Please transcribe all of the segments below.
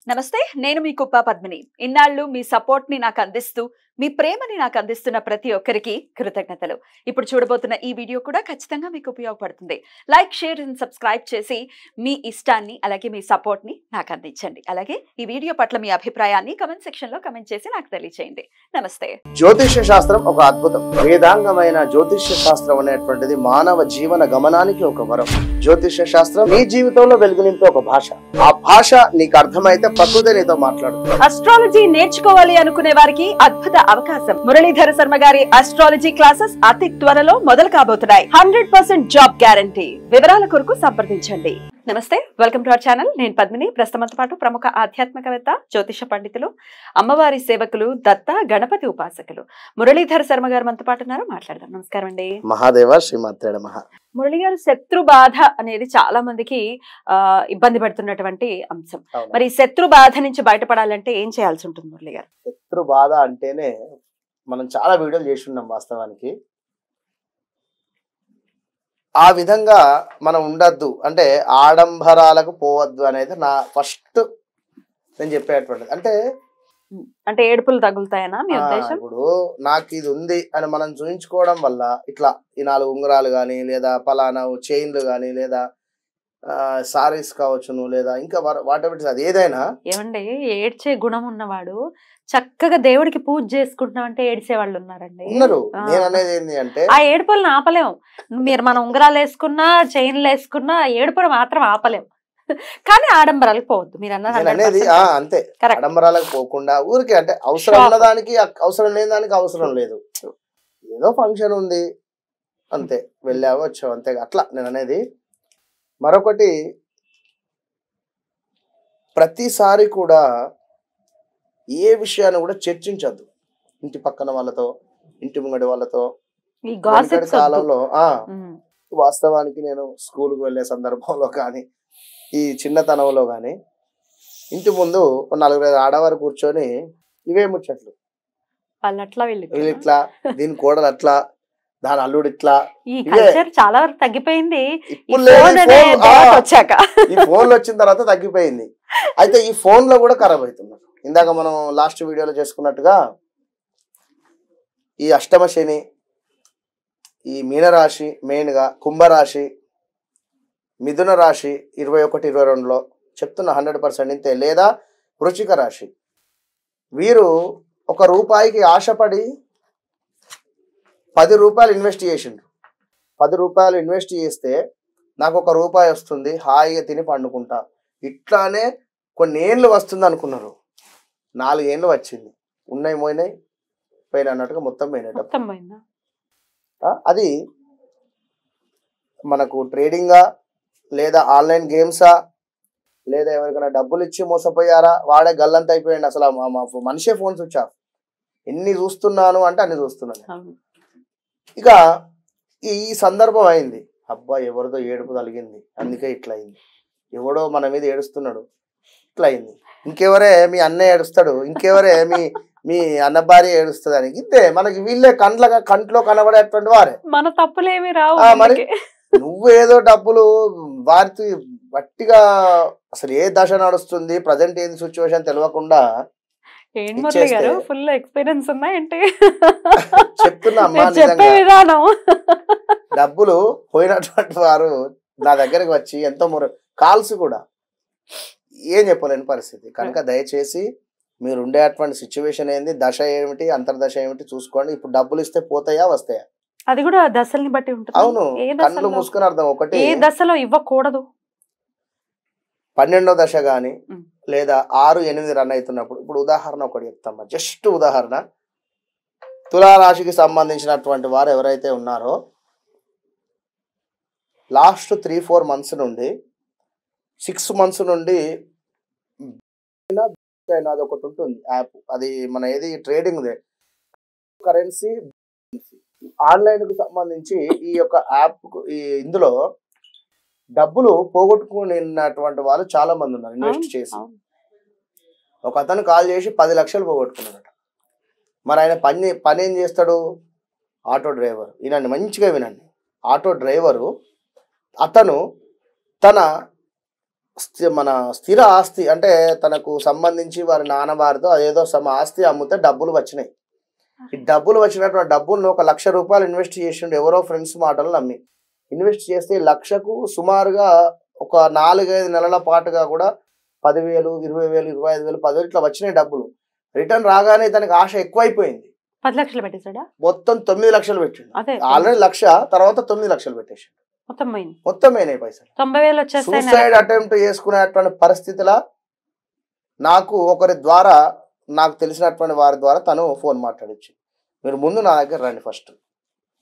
నమస్తే, నేను మీ కుప్ప పద్మిని. ఇన్నాళ్ళు మీ సపోర్ట్ ని నాకు అందిస్తూ, మీ ప్రేమని నాకు అందిస్తున్న ప్రతి ఒక్కరికి కృతజ్ఞతలు. ఇప్పుడు చూడబోతున్న ఈ వీడియో కూడా ఖచ్చితంగా మీకు ఉపయోగపడుతుంది. లైక్, షేర్ అండ్ సబ్స్క్రైబ్ చేసి మీ ఇష్టాన్ని అలాగే మీ సపోర్ట్ ని నాకు అందించండి. అలాగే ఈ వీడియో పట్ల మీ అభిప్రాయాన్ని కమెంట్ సెక్షన్ లో కమెంట్ చేసి నాకు తెలియజేయండి. నమస్తే. జ్యోతిష్య శాస్త్రం ఒక అద్భుతం. వేదాంగమైన జ్యోతిష్య శాస్త్రం అనేటువంటిది మానవ జీవన గమనానికి ఒక వరం. జ్యోతిష్య శాస్త్రం నీ జీవితంలో వెలుగునింపే ఒక భాష. ఆ భాష నీకు అర్థమైతే ప్రకృతి నీతో మాట్లాడుతుంది. అస్ట్రాలజీ నేర్చుకోవాలి అనుకునే వారికి అద్భుత అవకాశం. మురళీధర శర్మ గారి అస్ట్రాలజీ క్లాసెస్ అతి త్వరలో మొదలు కాబోతున్నాయి. 100% జాబ్ గ్యారంటీ. వివరాల కొరకు సంప్రదించండి. నమస్తే, వెల్కమ్ టు అవర్ ఛానల్. నేను పద్మిని. ప్రస్తుతంతో పాటు ప్రముఖ ఆధ్యాత్మికవేత్త, జ్యోతిష పండితులు, అమ్మవారి సేవకులు, దత్త గణపతి ఉపాసకులు మురళీధర శర్మ గారు మనతో పాటు ఉన్నారు. మాట్లాడదాం. నమస్కారం అండి. మహాదేవ శ్రీమాత్రే నమః. మురళి గారు, శత్రు బాధ అనేది చాలా మందికి ఇబ్బంది పడుతున్నటువంటి అంశం. మరి శత్రు బాధ నుంచి బయటపడాలంటే ఏం చేయాల్సి ఉంటుంది మురళి గారు? శత్రు బాధ అంటేనే మనం చాలా వీడియోలు చేసి ఉన్నాం. వాస్తవానికి ఆ విధంగా మనం ఉండద్దు, అంటే ఆడంబరాలకు పోవద్దు అనేది నా ఫస్ట్ నేను చెప్పేటువంటిది. అంటే ఏడుపులు తగులుతాయనా మీ ఉద్దేశం? ఇప్పుడు నాకు ఇది ఉంది అని మనం చూపించుకోవడం వల్ల ఇట్లా ఈ 4 ఉంగరాలు కానీ, లేదా పలానా చైన్లు కానీ, లేదా సారీస్ కావచ్చును, లేదా ఇంకా వాటి అది ఏదైనా. ఏమండి, ఏడ్చే గుణం ఉన్నవాడు చక్కగా దేవుడికి పూజ చేసుకుంటున్నాం అంటే ఏడ్చే వాళ్ళు ఉన్నారండి. ఉన్నారు. నేను అనేది ఏంటి అంటే ఆ ఏడుపులను ఆపలేం. మనం ఉంగరాలు వేసుకున్నా, చైన్లు వేసుకున్నా ఏడుపులు మాత్రం ఆపలేం. కానీ ఆడంబరాలకు పోవద్దు మీరు అనేది అంతే. ఆడంబరాలకు పోకుండా ఊరికే, అంటే అవసరం ఉన్నదానికి అవసరం లేని దానికి అవసరం లేదు. ఏదో ఫంక్షన్ ఉంది అంతే, వెళ్ళావో వచ్చావు అంతే, అట్లా నేను అనేది. మరొకటి, ప్రతిసారి కూడా ఏ విషయాన్ని కూడా చర్చించద్దు ఇంటి పక్కన వాళ్ళతో, ఇంటి ముంగడి వాళ్ళతో. కాలంలో వాస్తవానికి నేను స్కూల్కి వెళ్ళే సందర్భంలో కానీ, ఈ చిన్నతనంలో కానీ, ఇంటి ముందు 4-5 ఆడవారు కూర్చొని ఇవే ముచ్చట్లు. వీళ్ళు ఇట్లా, దీని కోడలు అట్లా, దాని అల్లుడు ఇట్లా. ఈ కల్చర్ చాలా వరకు తగ్గిపోయింది. ఈ ఫోన్లు వచ్చిన తర్వాత తగ్గిపోయింది. అయితే ఈ ఫోన్ లో కూడా ఖరాబ్ అవుతున్నారు. ఇందాక మనం లాస్ట్ వీడియోలో చేసుకున్నట్టుగా ఈ అష్టమ శని, ఈ మీనరాశి, మెయిన్ గా కుంభరాశి, మిథున రాశి 21-22లో చెప్తున్న 100% ఇంతే, లేదా వృశ్చిక రాశి, వీరు ₹1 ఆశపడి ₹10 ఇన్వెస్ట్ చేసిండ్రు. ₹10 ఇన్వెస్ట్ చేస్తే నాకు ₹1 వస్తుంది, హాయిగా తిని పండుకుంటా, ఇట్లానే కొన్ని ఏళ్ళు వస్తుంది అనుకున్నారు. 4 ఏళ్ళు వచ్చింది. ఉన్నాయి పోయినాయి, పోయిన అన్నట్టుగా మొత్తం పోయినాయి. అది మనకు ట్రేడింగా, లేదా ఆన్లైన్ గేమ్సా, లేదా ఎవరికైనా డబ్బులు ఇచ్చి మోసపోయారా, వాడే గల్లంత అయిపోయింది. అసలు మనిషే ఫోన్ స్విచ్ ఆఫ్. ఎన్ని చూస్తున్నాను అంటే అన్ని చూస్తున్నాను. ఇక ఈ సందర్భం అయింది, అబ్బా ఎవరిదో ఏడుపు తలిగింది, అందుకే ఇట్లా అయింది, ఎవడో మన మీద ఏడుస్తున్నాడు, ఇట్లా అయింది, ఇంకెవరే మీ అన్నయ్య ఏడుస్తాడు, ఇంకెవరే మీ అన్న భార్య ఏడుస్తుంది అని. ఇంతే, మనకి వీళ్ళే కంట్లో కనబడేటువంటి వారే. మన తప్పులేమి రావు. మరి నువ్వు ఏదో డబ్బులు వారికి గట్టిగా, అసలు ఏ దశ నడుస్తుంది, ప్రజెంట్ ఏంది సిచ్యువేషన్ తెలియకుండా ఫుల్ ఎక్స్పీరియన్స్ ఉన్నాయంటే చెప్తున్నా అమ్మా. డబ్బులు పోయినటువంటి వారు నా దగ్గరకు వచ్చి ఎంతో కాల్స్ కూడా ఏం చెప్పలేని పరిస్థితి. కనుక దయచేసి మీరు ఉండేటువంటి సిచ్యువేషన్ ఏంది, దశ ఏమిటి, అంతర్దశ ఏమిటి చూసుకోండి. ఇప్పుడు డబ్బులు ఇస్తే పోతాయా వస్తాయా, అది కూడా దశల్ని బట్టి ఉంటుంది. అవును, కళ్ళు మూసుకుని అర్థం. ఒకటి, ఏ దశలో ఇవ్వకూడదు, 12వ దశ గాని, లేదా 6-8 రన్ అవుతున్నప్పుడు. ఇప్పుడు ఉదాహరణ ఒకటి చెప్తామా, జస్ట్ ఉదాహరణ. తులారాశికి సంబంధించినటువంటి వారు ఎవరైతే ఉన్నారో, లాస్ట్ 3-4 మంత్స్ నుండి 6 మంత్స్ నుండి అది ఒకటి ఉంటుంది యాప్, అది మన ఏది ట్రేడింగ్ కరెన్సీ ఆన్లైన్ కు సంబంధించి ఈ యొక్క యాప్, ఇందులో డబ్బులు పోగొట్టుకున్నటువంటి వాళ్ళు చాలా మంది ఉన్నారు. ఇన్వెస్ట్ చేసి ఒక అతను కాల్ చేసి 10 లక్షలు పోగొట్టుకున్నాడట. మరి ఆయన పని ఏం చేస్తాడు? Auto driver. వినండి, మంచిగా వినండి. ఆటో డ్రైవరు అతను తన మన స్థిర ఆస్తి అంటే తనకు సంబంధించి వారి నాన్న వారితో అదేదో ఆస్తి అమ్మితే డబ్బులు వచ్చినాయి. ఈ డబ్బులు వచ్చినటువంటి డబ్బులను 1 లక్ష రూపాయలు ఇన్వెస్ట్ చేసిండు ఎవరో ఫ్రెండ్స్ మాటలు నమ్మి. ఇన్వెస్ట్ చేస్తే లక్షకు సుమారుగా ఒక 4-5 నెలల పాటుగా కూడా 10,000, 20,000, 25,000, 10,000 ఇట్లా వచ్చినాయి డబ్బులు. రిటర్న్ రాగానే తనకి ఆశ ఎక్కువైపోయింది. 10 లక్షలు పెట్టేశాడా? మొత్తం 9 లక్షలు పెట్టిండు. ఆల్రెడీ 1,00,000 తర్వాత 9 లక్షలు పెట్టేసిండు. మొత్తం అయినాయి పైసలు. 90,000 వచ్చేస్తాయి. సూసైడ్ అటెంప్ట్ చేసుకునేటువంటి పరిస్థితిలో నాకు ఒకరి ద్వారా, నాకు తెలిసినటువంటి వారి ద్వారా తను ఫోన్ మాట్లాడచ్చు. మీరు ముందు నా దగ్గర రండి ఫస్ట్.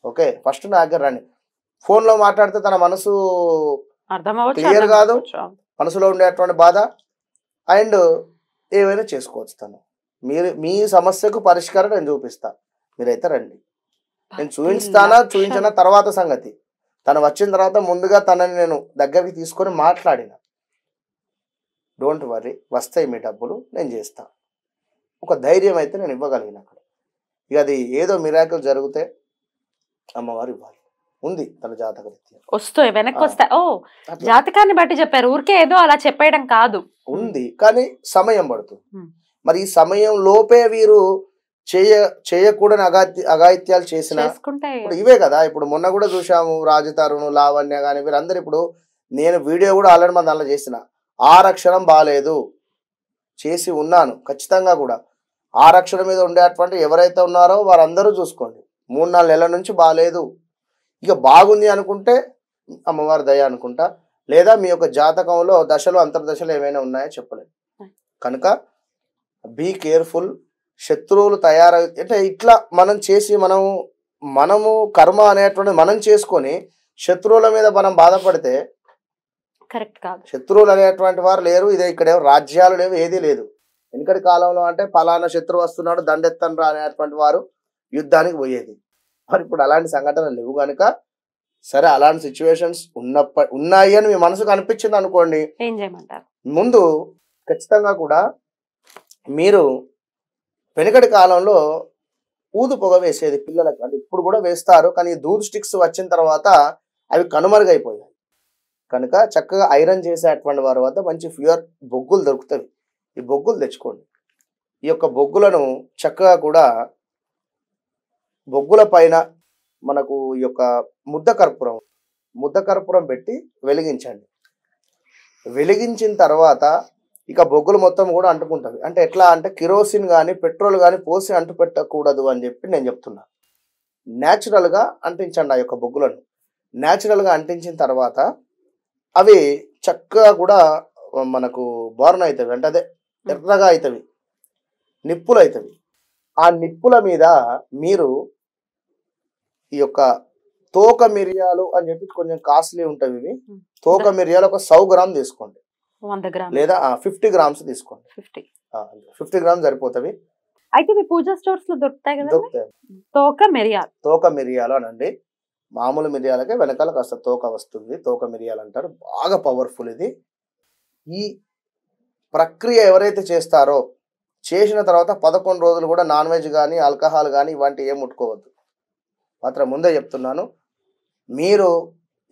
ఓకే, ఫస్ట్ నా దగ్గర రండి. ఫోన్లో మాట్లాడితే తన మనసు క్లియర్ కాదు, మనసులో ఉండేటువంటి బాధ అండ్ ఏమైనా చేసుకోవచ్చు. తను మీ సమస్యకు పరిష్కారం నేను చూపిస్తా. మీరైతే రండి, నేను చూపించనా తర్వాత సంగతి. తను వచ్చిన తర్వాత ముందుగా తనని నేను దగ్గరికి తీసుకొని మాట్లాడిన. డోంట్ వరీ, వస్తాయి మీ డబ్బులు, నేను చేస్తా. ఒక ధైర్యం అయితే నేను ఇవ్వగలిగిన అక్కడ. ఇక అది ఏదో మిరాకిల్ జరిగితే అమ్మవారు ఇవ్వాలి. ఉంది తన జాతక రీత్యా వస్తాయి, వెనక్కి వస్తాయి. ఓ, జాతకాన్ని బట్టి చెప్పారు, ఊరికే ఏదో అలా చెప్పేయడం కాదు. ఉంది కానీ సమయం పడుతుంది. మరి ఈ సమయం లోపే వీరు చేయకూడని అఘాయిత్యాలు చేసిన ఇప్పుడు ఇవే కదా. ఇప్పుడు మొన్న కూడా చూసాము, రాజతరుణ్, లావణ్య కానీ వీరందరూ. ఇప్పుడు నేను వీడియో కూడా ఆల్రెడీ మన దాంట్లో చేసిన. 6 అక్షరం బాగాలేదు చేసి ఉన్నాను ఖచ్చితంగా కూడా. 6 అక్షరం మీద ఉండేటువంటి ఎవరైతే ఉన్నారో వారందరూ చూసుకోండి. 3-4 నెలల నుంచి బాగాలేదు. ఇక బాగుంది అనుకుంటే అమ్మవారి దయ అనుకుంటా, లేదా మీ యొక్క జాతకంలో దశలు అంతర్దశలు ఏమైనా ఉన్నాయో చెప్పలేదు. కనుక బీ కేర్ఫుల్. శత్రువులు అంటే ఇట్లా మనం చేసి మనము కర్మ అనేటువంటి మనం చేసుకొని శత్రువుల మీద మనం బాధపడితే కరెక్ట్ కాదు. శత్రువులు అనేటువంటి వారు లేరు. ఇదే ఇక్కడ రాజ్యాలు లేవు, ఏదీ లేదు. వెనుకటి కాలంలో అంటే ఫలానా శత్రువు వస్తున్నాడు దండెత్తను రా అనేటువంటి వారు యుద్ధానికి పోయేది. మరి ఇప్పుడు అలాంటి సంఘటనలు లేవు కనుక సరే, అలాంటి సిచ్యువేషన్స్ ఉన్నాయి అని మీ మనసుకు అనిపించింది అనుకోండి, ఏం చేయమంటారు? ముందు ఖచ్చితంగా కూడా మీరు వెనుకటి కాలంలో ఊదు పొగ వేసేది పిల్లలకు. అంటే ఇప్పుడు కూడా వేస్తారు, కానీ దూద్ స్టిక్స్ వచ్చిన తర్వాత అవి కనుమరుగైపోయాయి. కనుక చక్కగా ఐరన్ చేసేటువంటి వారి వద్ద మంచి ప్యూర్ బొగ్గులు దొరుకుతాయి. ఈ బొగ్గులు తెచ్చుకోండి. ఈ యొక్క బొగ్గులను చక్కగా కూడా బొగ్గుల పైన మనకు ఈ యొక్క ముద్ద కర్పూరం పెట్టి వెలిగించండి. వెలిగించిన తర్వాత ఇక బొగ్గులు మొత్తం కూడా అంటుకుంటుంది. అంటే ఎట్లా అంటే కిరోసిన్ కానీ పెట్రోల్ కానీ పోసి అంటు పెట్టకూడదు అని చెప్పి నేను చెప్తున్నా. న్యాచురల్గా అంటించండి. ఆ యొక్క బొగ్గులను న్యాచురల్గా అంటించిన తర్వాత అవి చక్కగా కూడా మనకు బోర్న్ అవుతాయి. అంటే అదే ఎర్రగా అవుతాయి, నిప్పులు అవుతాయి. ఆ నిప్పుల మీద మీరు ఈ యొక్క తోక మిరియాలు అని చెప్పి కొంచెం కాస్ట్లీ ఉంటాయి ఇవి. తోక మిరియాలు ఒక 100 గ్రామ్ తీసుకోండి, 100 గ్రాములు లేదా 50 గ్రామ్స్ తీసుకోండి. 50 గ్రామ్స్ సరిపోతాయి. అయితే మీ పూజా స్టోర్స్ లో దొరుకుతాయి కదా. దొరుకుతాయి. తోక మిరియాలు అనండి. మామూలు మిరియాలకే వెనకాల కాస్త తోక వస్తుంది. తోక మిరియాలు అంటారు. బాగా పవర్ఫుల్ ఇది. ఈ ప్రక్రియ ఎవరైతే చేస్తారో చేసిన తర్వాత 11 రోజులు కూడా నాన్ వెజ్ కానీ ఆల్కహాల్ కానీ ఇలాంటివి ఏం ముట్టుకోవద్దు. మాత్రం ముందే చెప్తున్నాను. మీరు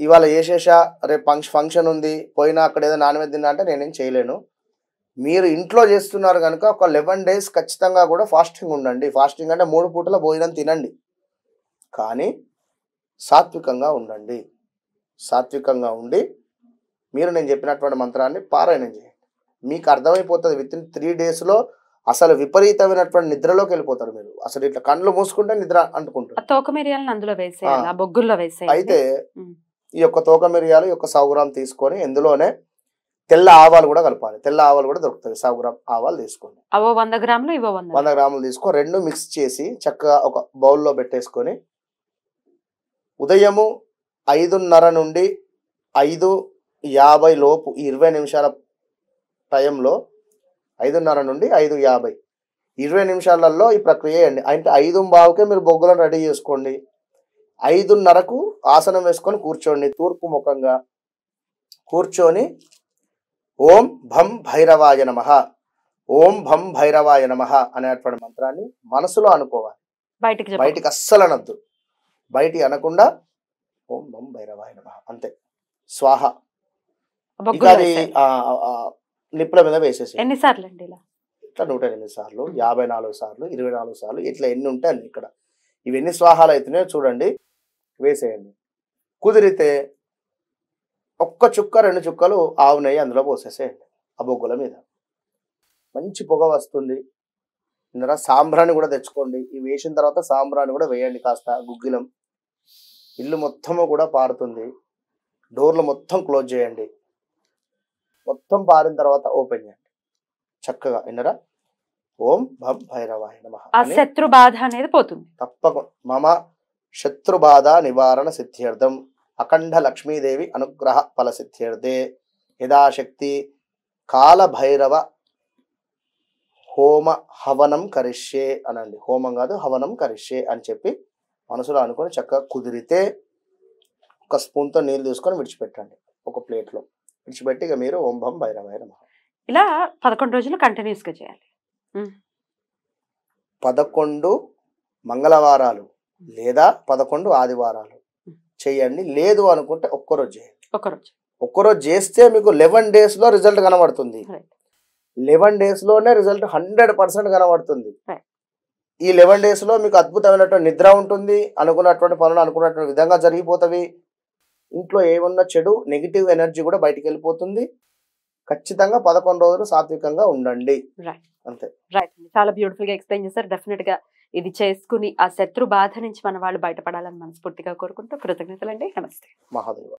ఇవాళ చేసేసా, రేపు ఫంక్షన్ ఉంది పోయినా అక్కడ ఏదో నాన్ వెజ్ తిన్నా అంటే నేనేం చేయలేను. మీరు ఇంట్లో చేస్తున్నారు కనుక ఒక 11 days ఖచ్చితంగా కూడా ఫాస్టింగ్ ఉండండి. ఫాస్టింగ్ అంటే 3 పూటల భోజనం తినండి, కానీ సాత్వికంగా ఉండండి. సాత్వికంగా ఉండి మీరు నేను చెప్పినటువంటి మంత్రాన్ని పారాయణం చేయండి. మీకు అర్థమైపోతుంది. వితిన్ 3 days అసలు విపరీతమైనటువంటి నిద్రలోకి వెళ్ళిపోతారు మీరు. అసలు ఇట్లా కళ్ళు మూసుకుంటే నిద్ర అంటుకుంటారు. తోక మిరియాలను అందులో వేసేయాలి, బొగ్గుల్లో వేసేయాలి. అయితే ఈ యొక్క తోక మిరియాలు 100 గ్రామ్ తీసుకొని ఇందులోనే తెల్ల ఆవాలు కూడా కలపాలి. తెల్ల ఆవాలు కూడా దొరుకుతాయి. 100 గ్రామ్ ఆవాలు తీసుకోండి. అవో 100 గ్రాములు, ఇవో 100 గ్రాములు తీసుకో. 2 మిక్స్ చేసి చక్కగా ఒక బౌల్లో పెట్టేసుకొని ఉదయము 5:30 నుండి 5:50 లోపు 20 నిమిషాల టైంలో 5:30 నుండి 5:50 20 నిమిషాలలో ఈ ప్రక్రియ చేయండి. అంటే 5:15కే మీరు బొగ్గులను రెడీ చేసుకోండి. 5:30కు ఆసనం వేసుకొని కూర్చోండి. తూర్పు ముఖంగా కూర్చొని ఓం భం భైరవాయ నమః, ఓం భం భైరవాయ నమః అనేటువంటి మంత్రాన్ని మనసులో అనుకోవాలి. బయటికి అస్సలు అనద్దు. బయటికి అనకుండా ఓం భం భైరవాయ నమః అంతే. స్వాహ బొగ్గులో అది వేసేయాలి. నిప్పుల మీద వేసేసి ఎన్నిసార్లు అండి ఇలా? ఇట్లా 108 సార్లు, 54 సార్లు, 24 సార్లు, ఇట్లా ఎన్ని ఉంటాయి అన్ని ఇక్కడ. ఇవన్నీ స్వాహాలు అవుతున్నాయో చూడండి, వేసేయండి. కుదిరితే ఒక్క చుక్క 2 చుక్కలు ఆవు నెయ్యి అందులో పోసేసేయండి ఆ బొగ్గుల మీద. మంచి పొగ వస్తుంది. ఇందులో సాంబ్రాన్ని కూడా తెచ్చుకోండి. ఇవి వేసిన తర్వాత సాంబ్రాన్ని కూడా వేయండి కాస్త గుగ్గిలం. ఇల్లు మొత్తము కూడా పారుతుంది. డోర్లు మొత్తం క్లోజ్ చేయండి. మొత్తం పారిన తర్వాత ఓపెన్ చేయండి చక్కగా. విన్నరా? ఓం భం భైరవాయ నమః ఆ అని శత్రు బాధ అనేది పోతుంది. తప్పకుండా. మమ శత్రుబాధ నివారణ సిద్ధ్యర్థం అఖండ లక్ష్మీదేవి అనుగ్రహ ఫల సిద్ధ్యర్థే యథాశక్తి కాల భైరవ హోమ హవనం కరిష్యే అనండి. హోమం కాదు, హవనం కరిష్యే అని చెప్పి మనసులో అనుకొని చక్కగా కుదిరితే ఒక స్పూన్తో నీళ్ళు తీసుకొని విడిచిపెట్టండి ఒక ప్లేట్లో. విడిచిపెట్టి ఇక మీరు ఓం భం భైరవాయ నమః ఇలా 11 రోజులు కంటిన్యూస్ గా చేయాలి. 11 మంగళవారాలు లేదా 11 ఆదివారాలు చేయండి. లేదు అనుకుంటే ఒక్కరోజు చేయండి. ఒకరోజు ఒక్కరోజు చేస్తే మీకు 11 days లో రిజల్ట్ కనబడుతుంది. 11 days లోనే రిజల్ట్ 100% కనబడుతుంది. ఈ 11 days లో మీకు అద్భుతమైనటువంటి నిద్ర ఉంటుంది. అనుకున్నటువంటి పనులు అనుకున్నటువంటి విధంగా జరిగిపోతాయి. ఇంట్లో ఏమన్నా చెడు నెగిటివ్ ఎనర్జీ కూడా బయటికి వెళ్ళిపోతుంది. ఖచ్చితంగా 11 రోజులు సాత్వికంగా ఉండండి. అంతే. రైట్. చాలా బ్యూటిఫుల్ గా ఎక్స్ప్లెయిన్ చేశారు. డెఫినెట్ గా ఇది చేసుకుని ఆ శత్రు బాధ నుంచి మన వాళ్ళు బయటపడాలని మనస్ఫూర్తిగా కోరుకుంటూ కృతజ్ఞతలండి. నమస్తే. మహాదేవ.